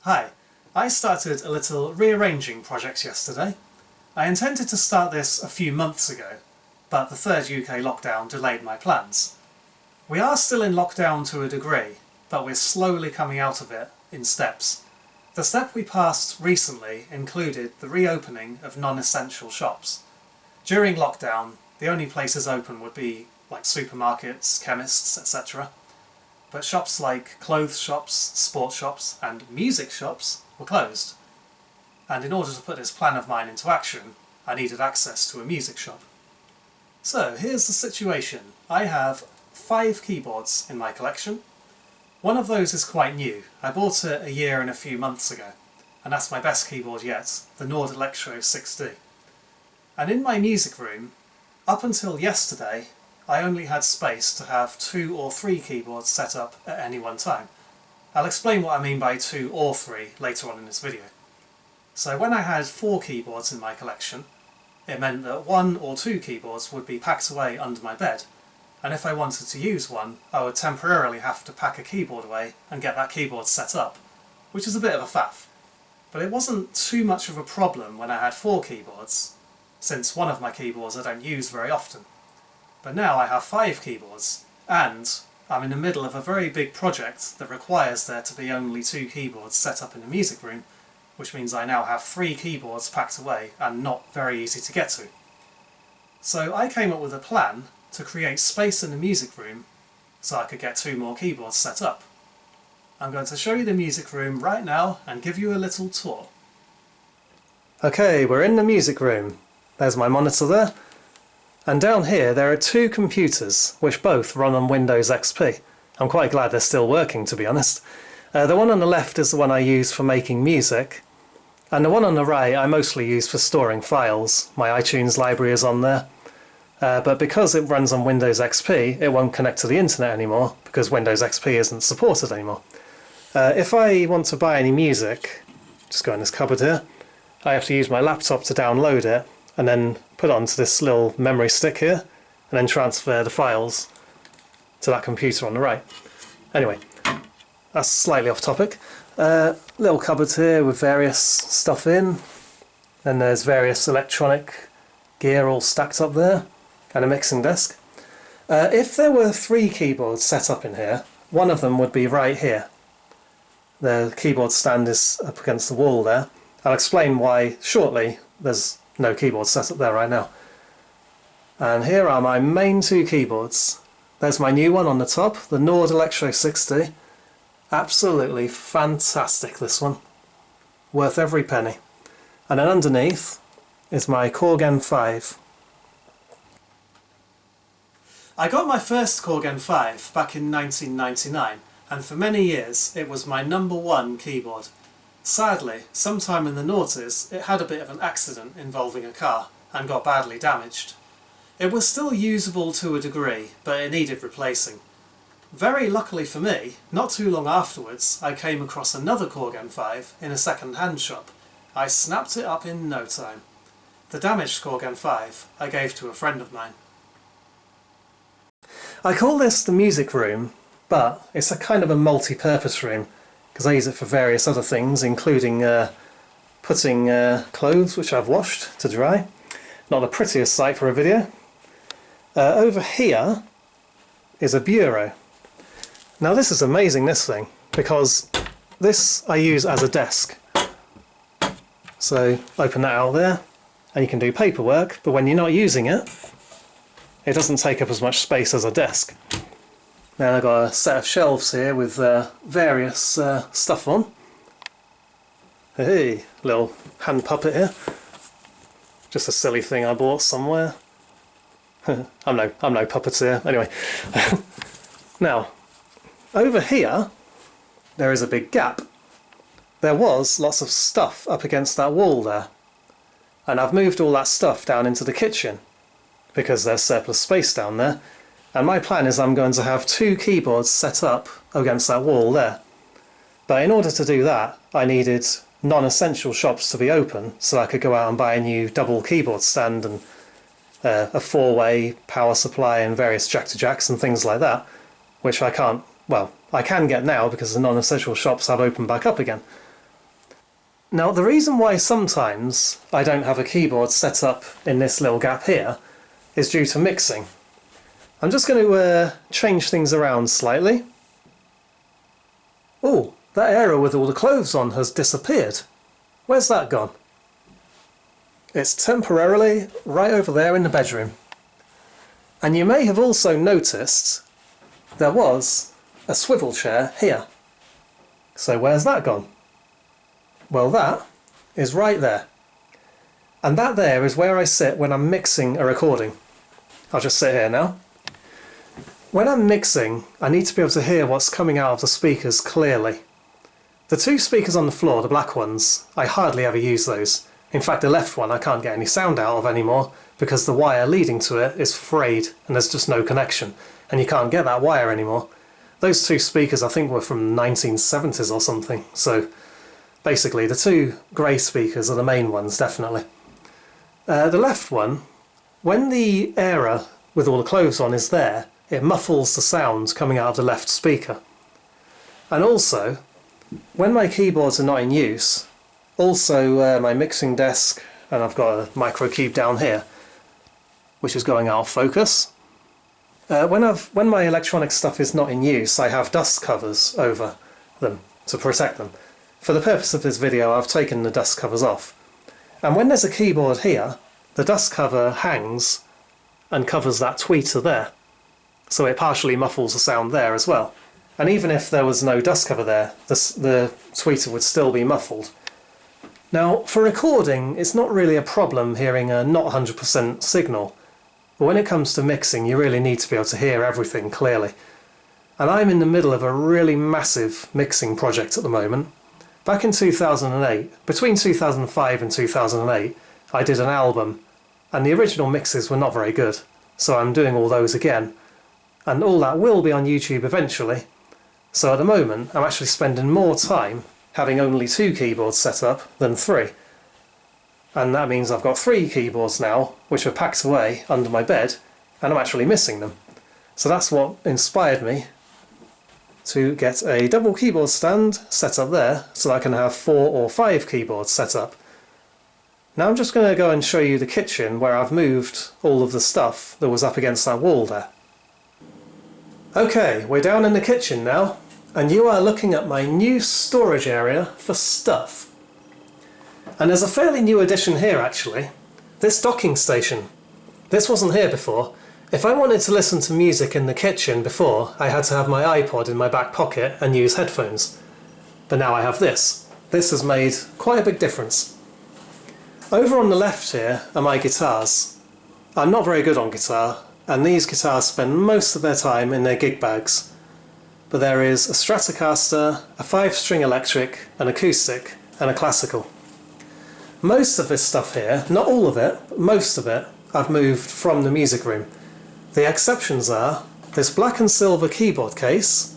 Hi, I started a little rearranging project yesterday. I intended to start this a few months ago, but the third UK lockdown delayed my plans. We are still in lockdown to a degree, but we're slowly coming out of it in steps. The step we passed recently included the reopening of non-essential shops. During lockdown, the only places open would be like supermarkets, chemists, etc. But shops like clothes shops, sports shops and music shops were closed. And in order to put this plan of mine into action, I needed access to a music shop. So here's the situation. I have 5 keyboards in my collection. One of those is quite new. I bought it a year and a few months ago, and that's my best keyboard yet, the Nord Electro 6D. And in my music room, up until yesterday, I only had space to have 2 or 3 keyboards set up at any one time. I'll explain what I mean by 2 or 3 later on in this video. So when I had 4 keyboards in my collection, it meant that 1 or 2 keyboards would be packed away under my bed, and if I wanted to use one, I would temporarily have to pack a keyboard away and get that keyboard set up, which is a bit of a faff. But it wasn't too much of a problem when I had 4 keyboards, since one of my keyboards I don't use very often. But now I have 5 keyboards, and I'm in the middle of a very big project that requires there to be only 2 keyboards set up in the music room, which means I now have 3 keyboards packed away and not very easy to get to. So I came up with a plan to create space in the music room so I could get 2 more keyboards set up. I'm going to show you the music room right now and give you a little tour. Okay, we're in the music room. There's my monitor there. And down here there are 2 computers, which both run on Windows XP. I'm quite glad they're still working, to be honest. The one on the left is the one I use for making music, and the one on the right I mostly use for storing files. My iTunes library is on there. But because it runs on Windows XP, it won't connect to the internet anymore, because Windows XP isn't supported anymore. If I want to buy any music, just go in this cupboard here, I have to use my laptop to download it, and then put it onto this little memory stick here, and then transfer the files to that computer on the right. Anyway, that's slightly off topic. Little cupboard here with various stuff in, then there's various electronic gear all stacked up there, and a mixing desk. If there were 3 keyboards set up in here, one of them would be right here. The keyboard stand is up against the wall there. I'll explain why shortly. There's no keyboard set up there right now. And here are my main 2 keyboards. There's my new one on the top, the Nord Electro 6D. Absolutely fantastic, this one. Worth every penny. And then underneath is my Korg M5. I got my first Korg M5 back in 1999, and for many years it was my #1 keyboard. Sadly, sometime in the noughties, it had a bit of an accident involving a car and got badly damaged. It was still usable to a degree, but it needed replacing. Very luckily for me, not too long afterwards, I came across another Korg M5 in a second-hand shop. I snapped it up in no time. The damaged Korg M5 I gave to a friend of mine. I call this the music room, but it's a kind of a multi-purpose room, because I use it for various other things, including putting clothes which I've washed to dry. Not the prettiest sight for a video. Over here is a bureau. Now this is amazing, this thing, because this I use as a desk. So open that out there and you can do paperwork, but when you're not using it, it doesn't take up as much space as a desk. Now I've got a set of shelves here with various stuff on. Hey, little hand puppet here. Just a silly thing I bought somewhere. I'm no puppeteer. Anyway, now over here there is a big gap. There was lots of stuff up against that wall there, and I've moved all that stuff down into the kitchen because there's surplus space down there. And my plan is I'm going to have 2 keyboards set up against that wall there. But in order to do that, I needed non-essential shops to be open so I could go out and buy a new double keyboard stand and a 4-way power supply and various jack-to-jacks and things like that, which I can't, well, I can get now because the non-essential shops have opened back up again. Now the reason why sometimes I don't have a keyboard set up in this little gap here is due to mixing. I'm just going to change things around slightly. Oh, that area with all the clothes on has disappeared. Where's that gone? It's temporarily right over there in the bedroom. And you may have also noticed there was a swivel chair here. So where's that gone? Well, that is right there. And that there is where I sit when I'm mixing a recording. I'll just sit here now. When I'm mixing, I need to be able to hear what's coming out of the speakers clearly. The two speakers on the floor, the black ones, I hardly ever use those. In fact, the left one I can't get any sound out of anymore because the wire leading to it is frayed and there's just no connection. And you can't get that wire anymore. Those two speakers I think were from the 1970s or something. So basically the two grey speakers are the main ones, definitely. The left one, when the area with all the clothes on is there, it muffles the sound coming out of the left speaker. And also, when my keyboards are not in use, also my mixing desk, and I've got a micro keyboard down here, which is going out of focus. When my electronic stuff is not in use, I have dust covers over them to protect them. For the purpose of this video, I've taken the dust covers off. And when there's a keyboard here, the dust cover hangs and covers that tweeter there. So it partially muffles the sound there as well. And even if there was no dust cover there, the tweeter would still be muffled. Now, for recording, it's not really a problem hearing a not 100% signal. But when it comes to mixing, you really need to be able to hear everything clearly. And I'm in the middle of a really massive mixing project at the moment. Back in 2008, between 2005 and 2008, I did an album, and the original mixes were not very good. So I'm doing all those again. And all that will be on YouTube eventually. So at the moment, I'm actually spending more time having only 2 keyboards set up than 3. And that means I've got 3 keyboards now, which are packed away under my bed, and I'm actually missing them. So that's what inspired me to get a double keyboard stand set up there, so I can have 4 or 5 keyboards set up. Now I'm just going to go and show you the kitchen where I've moved all of the stuff that was up against that wall there. Okay, we're down in the kitchen now, and you are looking at my new storage area for stuff. And there's a fairly new addition here actually, this docking station. This wasn't here before. If I wanted to listen to music in the kitchen before, I had to have my iPod in my back pocket and use headphones. But now I have this. This has made quite a big difference. Over on the left here are my guitars. I'm not very good on guitar, and these guitars spend most of their time in their gig bags. But there is a Stratocaster, a 5-string electric, an acoustic, and a classical. Most of this stuff here, not all of it, but most of it, I've moved from the music room. The exceptions are this black and silver keyboard case,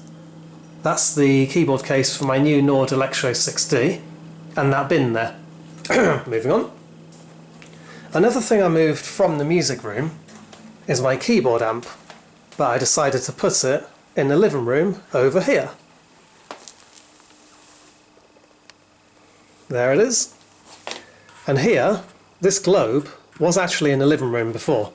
that's the keyboard case for my new Nord Electro 6D, and that bin there. Moving on. Another thing I moved from the music room is my keyboard amp, but I decided to put it in the living room over here. There it is. And here, this globe was actually in the living room before.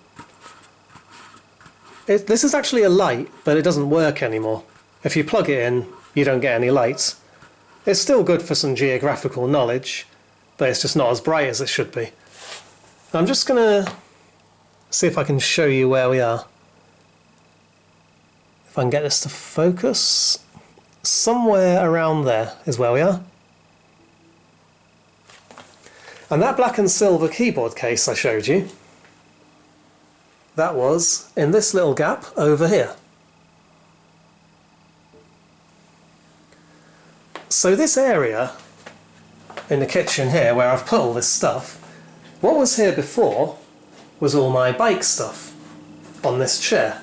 This is actually a light, but it doesn't work anymore. If you plug it in, you don't get any light. It's still good for some geographical knowledge, but it's just not as bright as it should be. I'm just going to see if I can show you where we are. If I can get this to focus, somewhere around there is where we are. And that black and silver keyboard case I showed you, that was in this little gap over here. So this area in the kitchen here where I've put all this stuff, what was here before was all my bike stuff on this chair.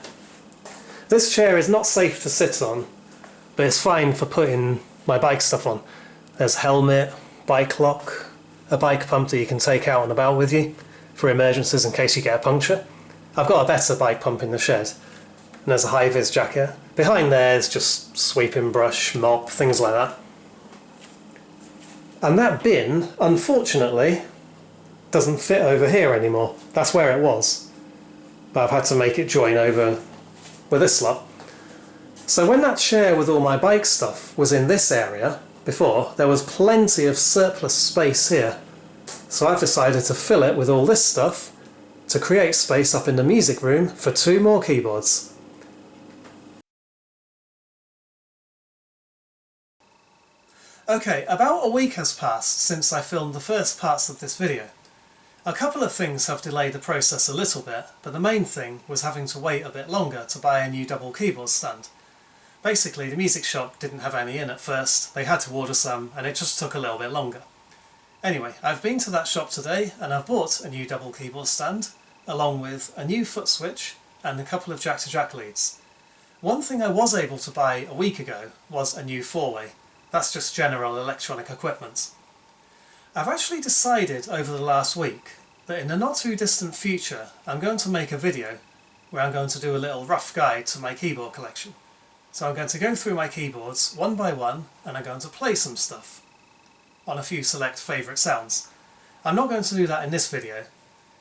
This chair is not safe to sit on, but it's fine for putting my bike stuff on. There's helmet, bike lock, a bike pump that you can take out and about with you for emergencies in case you get a puncture. I've got a better bike pump in the shed. And there's a high-vis jacket. Behind there is just sweeping brush, mop, things like that. And that bin, unfortunately, doesn't fit over here anymore. That's where it was. But I've had to make it join over with this lot. So when that chair with all my bike stuff was in this area before, there was plenty of surplus space here. So I've decided to fill it with all this stuff to create space up in the music room for 2 more keyboards. Okay, about a week has passed since I filmed the first parts of this video. A couple of things have delayed the process a little bit, but the main thing was having to wait a bit longer to buy a new double keyboard stand. Basically, the music shop didn't have any in at first, they had to order some, and it just took a little bit longer. Anyway, I've been to that shop today and I've bought a new double keyboard stand, along with a new foot switch and a couple of jack-to-jack leads. One thing I was able to buy a week ago was a new 4-way. That's just general electronic equipment. I've actually decided over the last week that in the not too distant future I'm going to make a video where I'm going to do a little rough guide to my keyboard collection. So I'm going to go through my keyboards one by one and I'm going to play some stuff on a few select favourite sounds. I'm not going to do that in this video,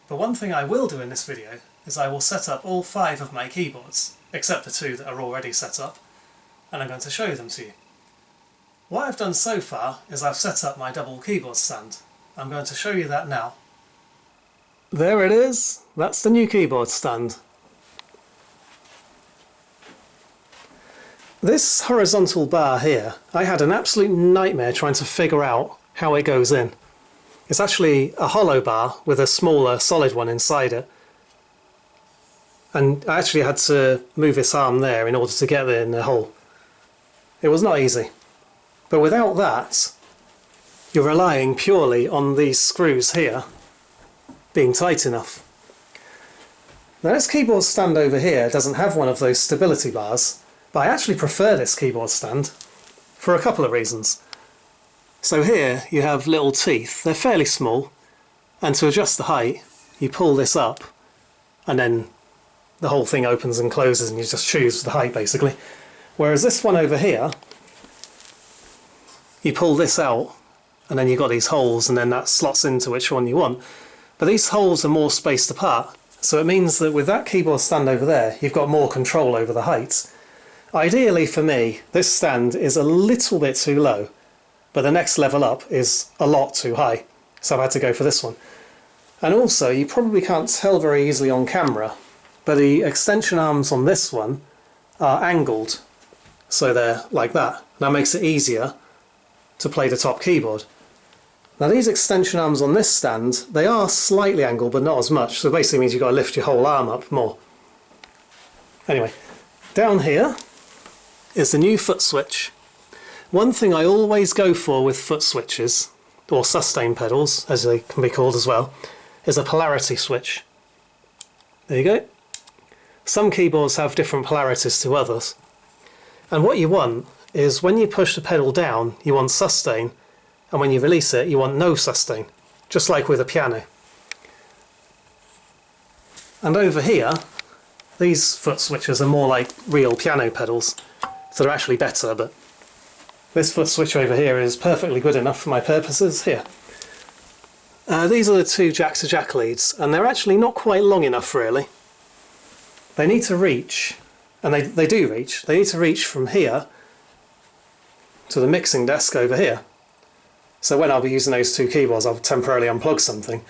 but one thing I will do in this video is I will set up all 5 of my keyboards, except the 2 that are already set up, and I'm going to show them to you. What I've done so far is I've set up my double keyboard stand. I'm going to show you that now. There it is, that's the new keyboard stand. This horizontal bar here, I had an absolute nightmare trying to figure out how it goes in. It's actually a hollow bar with a smaller solid one inside it. And I actually had to move this arm there in order to get it in the hole. It was not easy. But without that, you're relying purely on these screws here being tight enough. Now this keyboard stand over here doesn't have one of those stability bars, but I actually prefer this keyboard stand for a couple of reasons. So here you have little teeth, they're fairly small, and to adjust the height you pull this up and then the whole thing opens and closes and you just choose the height basically. Whereas this one over here, you pull this out and then you've got these holes and then that slots into which one you want. But these holes are more spaced apart, so it means that with that keyboard stand over there you've got more control over the height. Ideally for me, this stand is a little bit too low, but the next level up is a lot too high, so I've had to go for this one. And also, you probably can't tell very easily on camera, but the extension arms on this one are angled, so they're like that. That makes it easier to play the top keyboard. Now these extension arms on this stand, they are slightly angled, but not as much, so basically means you've got to lift your whole arm up more. Anyway, down here is the new foot switch. One thing I always go for with foot switches, or sustain pedals as they can be called as well, is a polarity switch. There you go. Some keyboards have different polarities to others, and what you want is when you push the pedal down you want sustain, and when you release it you want no sustain, just like with a piano. And over here these foot switches are more like real piano pedals, so they're actually better, but this foot switch over here is perfectly good enough for my purposes here. These are the 2 jack-to-jack leads, and they're actually not quite long enough really. They need to reach, and they do reach, they need to reach from here to the mixing desk over here. So when I'll be using those 2 keyboards I'll temporarily unplug something.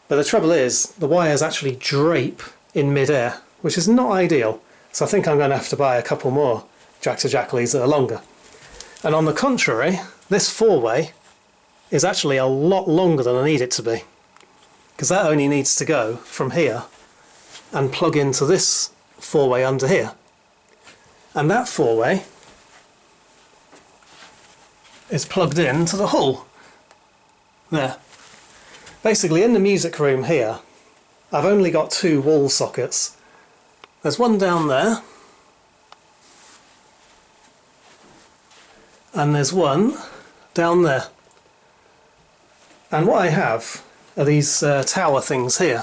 But the trouble is, the wires actually drape in mid-air, which is not ideal, so I think I'm going to have to buy a couple more jack-to-jack leads that are longer. And on the contrary, this 4-way is actually a lot longer than I need it to be, because that only needs to go from here and plug into this 4-way under here. And that 4-way is plugged into the hull. There. Basically in the music room here I've only got 2 wall sockets. There's one down there, and there's one down there. And what I have are these tower things here,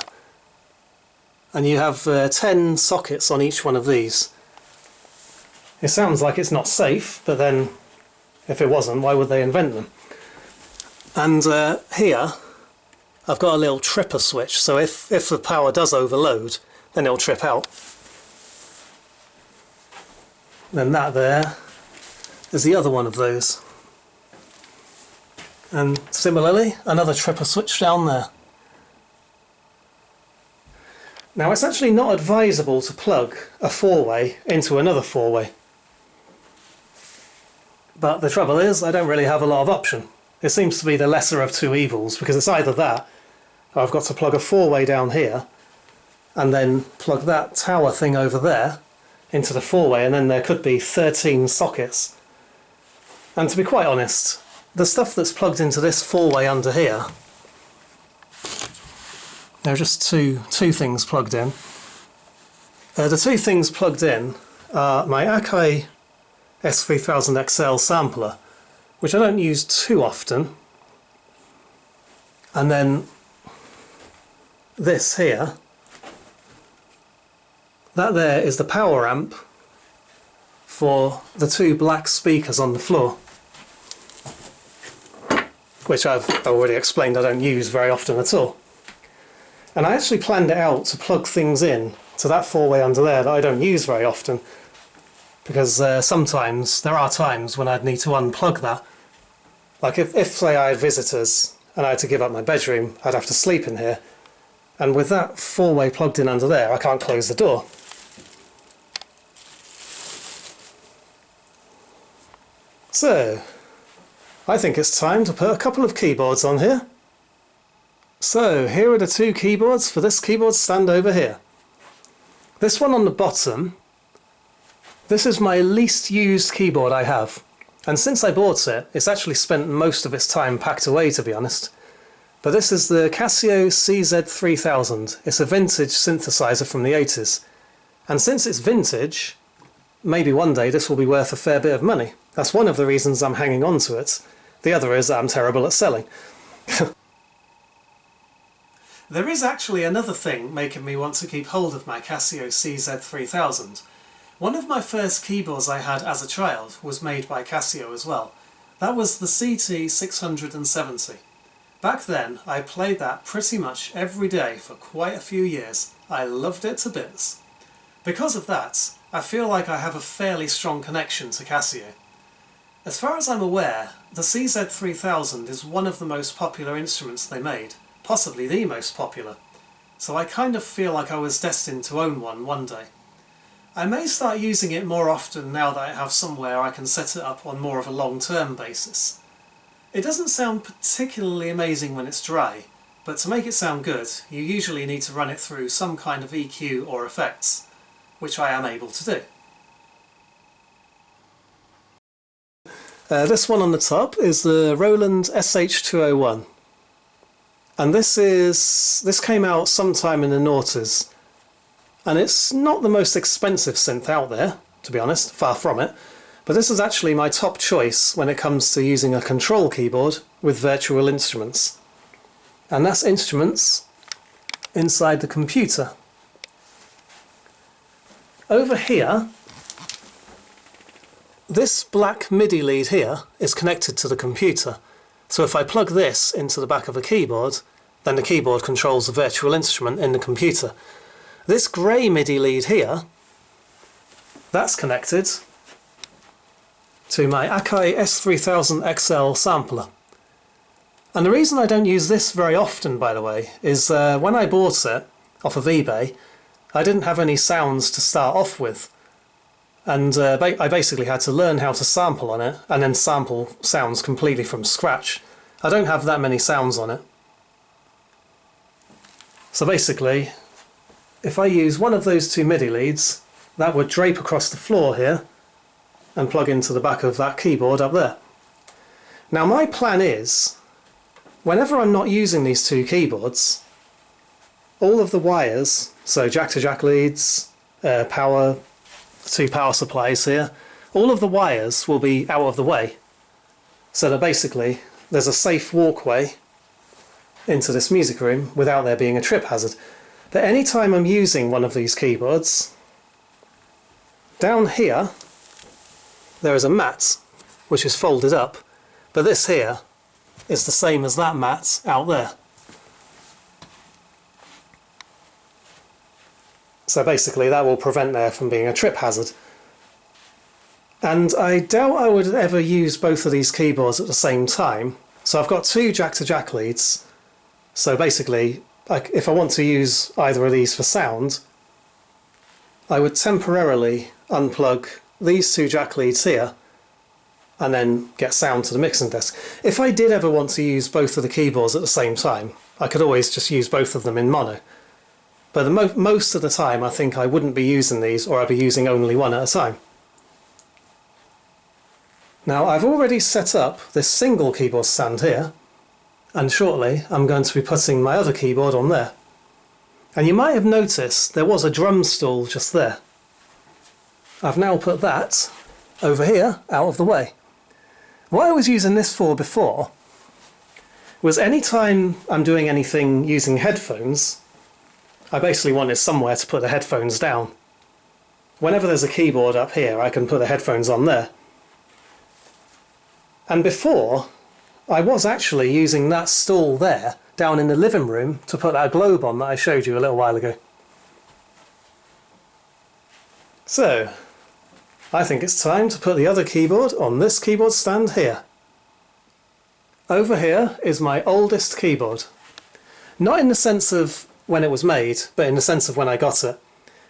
and you have 10 sockets on each one of these. It sounds like it's not safe, but then if it wasn't, why would they invent them? And here I've got a little tripper switch, so if the power does overload, then it'll trip out. Then that there is the other one of those. And similarly, another tripper switch down there. Now it's actually not advisable to plug a 4-way into another 4-way. But the trouble is, I don't really have a lot of option. It seems to be the lesser of two evils, because it's either that, or I've got to plug a 4-way down here, and then plug that tower thing over there into the 4-way, and then there could be 13 sockets. And to be quite honest, the stuff that's plugged into this 4-way under here, there are just two things plugged in. The two things plugged in are my Akai S3000XL sampler, which I don't use too often, and then this here. That there is the power amp for the two black speakers on the floor, which I've already explained I don't use very often at all. And I actually planned it out to plug things in to that 4-way under there that I don't use very often, because sometimes there are times when I'd need to unplug that. Like if say I had visitors and I had to give up my bedroom, I'd have to sleep in here, and with that 4-way plugged in under there I can't close the door. So I think it's time to put a couple of keyboards on here. So here are the two keyboards for this keyboard stand over here. This one on the bottom, this is my least used keyboard I have, and since I bought it, it's actually spent most of its time packed away, to be honest. But this is the Casio CZ3000. It's a vintage synthesizer from the 80s, and since it's vintage, maybe one day this will be worth a fair bit of money. That's one of the reasons I'm hanging on to it. The other is that I'm terrible at selling. There is actually another thing making me want to keep hold of my Casio CZ3000. One of my first keyboards I had as a child was made by Casio as well. That was the CT670. Back then I played that pretty much every day for quite a few years. I loved it to bits. Because of that, I feel like I have a fairly strong connection to Casio. As far as I'm aware, the CZ3000 is one of the most popular instruments they made. Possibly the most popular, so I kind of feel like I was destined to own one day. I may start using it more often now that I have somewhere I can set it up on more of a long-term basis. It doesn't sound particularly amazing when it's dry, but to make it sound good you usually need to run it through some kind of EQ or effects, which I am able to do. This one on the top is the Roland SH201. And this came out sometime in the noughties, and it's not the most expensive synth out there, to be honest, far from it, but this is actually my top choice when it comes to using a control keyboard with virtual instruments. And that's instruments inside the computer. Over here, this black MIDI lead here is connected to the computer. So if I plug this into the back of a keyboard, then the keyboard controls the virtual instrument in the computer. This grey MIDI lead here, that's connected to my Akai S3000XL sampler. And the reason I don't use this very often, by the way, is when I bought it off of eBay, I didn't have any sounds to start off with. And I basically had to learn how to sample on it, and then sample sounds completely from scratch. I don't have that many sounds on it. So basically, if I use one of those two MIDI leads, that would drape across the floor here and plug into the back of that keyboard up there. Now my plan is, whenever I'm not using these two keyboards, all of the wires, so jack-to-jack leads, two power supplies here, all of the wires will be out of the way, so that basically there's a safe walkway into this music room without there being a trip hazard. But any time I'm using one of these keyboards, down here there is a mat which is folded up, but this here is the same as that mat out there. So basically that will prevent there from being a trip hazard. And I doubt I would ever use both of these keyboards at the same time. So I've got two jack-to-jack leads. So basically, if I want to use either of these for sound, I would temporarily unplug these two jack leads here and then get sound to the mixing desk. If I did ever want to use both of the keyboards at the same time, I could always just use both of them in mono. But most of the time I think I wouldn't be using these, or I'd be using only one at a time. Now I've already set up this single keyboard stand here, and shortly I'm going to be putting my other keyboard on there. And you might have noticed there was a drum stool just there. I've now put that over here out of the way. What I was using this for before was any time I'm doing anything using headphones, I basically wanted somewhere to put the headphones down. Whenever there's a keyboard up here, I can put the headphones on there. And before, I was actually using that stool there down in the living room to put that globe on that I showed you a little while ago. So, I think it's time to put the other keyboard on this keyboard stand here. Over here is my oldest keyboard. Not in the sense of when it was made, but in the sense of when I got it.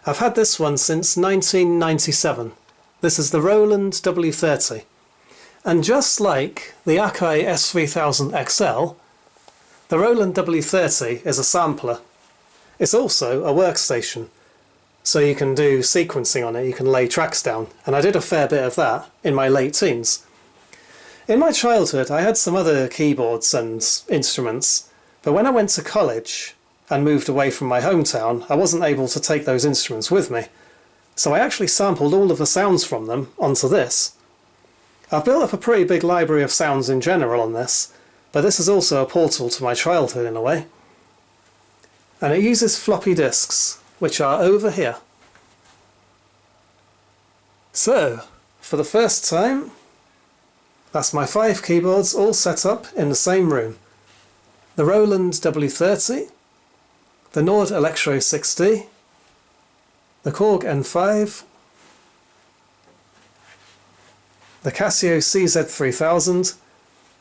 I've had this one since 1997. This is the Roland W30. And just like the Akai S3000XL, the Roland W30 is a sampler. It's also a workstation, so you can do sequencing on it, you can lay tracks down, and I did a fair bit of that in my late teens. In my childhood I had some other keyboards and instruments, but when I went to college and moved away from my hometown, I wasn't able to take those instruments with me, so I actually sampled all of the sounds from them onto this. I've built up a pretty big library of sounds in general on this, but this is also a portal to my childhood in a way. And it uses floppy disks, which are over here. So, for the first time, that's my 5 keyboards all set up in the same room. The Roland W30, the Nord Electro 6D, the Korg N5, the Casio CZ3000,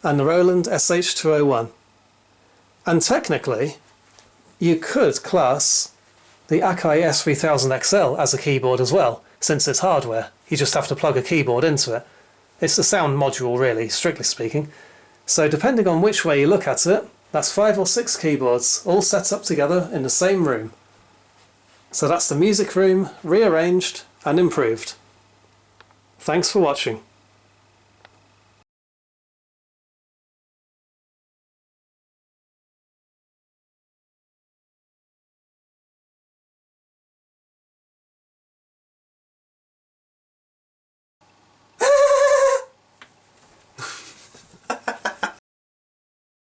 and the Roland SH201. And technically, you could class the Akai S3000XL as a keyboard as well, since it's hardware. You just have to plug a keyboard into it. It's the sound module really, strictly speaking. So depending on which way you look at it, that's 5 or 6 keyboards all set up together in the same room. So that's the music room, rearranged and improved. Thanks for watching.